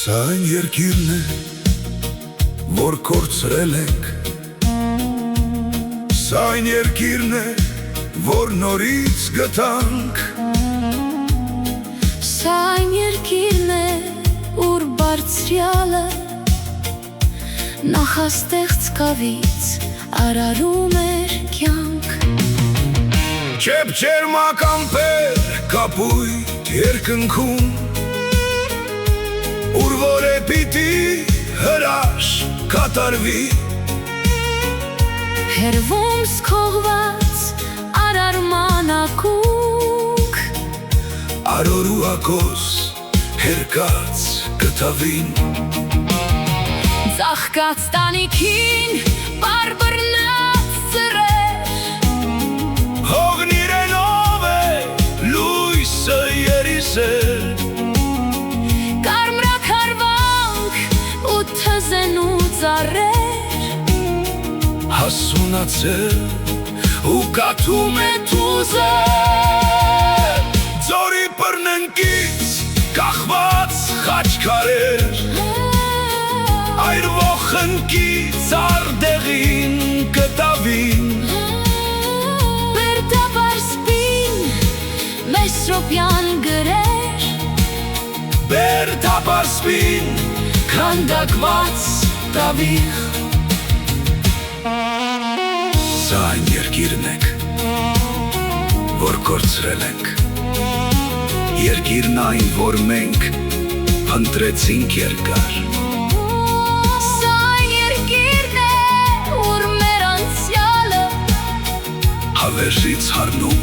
Սա այն երկիրն է, որ կորցրել ենք, Սա այն երկիրն է, որ նորից գտանք, Սա այն երկիրն է, ուր բարձրյալը նախաստեղծ կավից արարում էր կյանք։ Չեպչերմակ ամպեր կապույտ երկնքում, Ուր որ է պիտի հրաշ կատարվի, Հերվում սկողված արարման ակունք, Արոր ու ակոս հերկած կտավին, Ծաղկած տանիքին բարբռնած ծրեր, Հողն իրենով է լույսը երիսեր, Կարմրաքարվանք ու թզենու ծառեր, Հասունացել ու կաթում է թուզեր, Ձորի պռնենկից կախված խաչքարեր, Այրվող խնկից արդեղին կտավին, Բերդապարսպին Մեսրոպյան գրեր, Բերդապարսպին քանդակված տավիղ, Սա այն երկիրն ենք, որ կորցրել ենք, Երկիրն այն, որ մենք փնտրեցինք երկար, Սա այն երկիրն է, ուր մեր անցյալը Հավերժից հառնում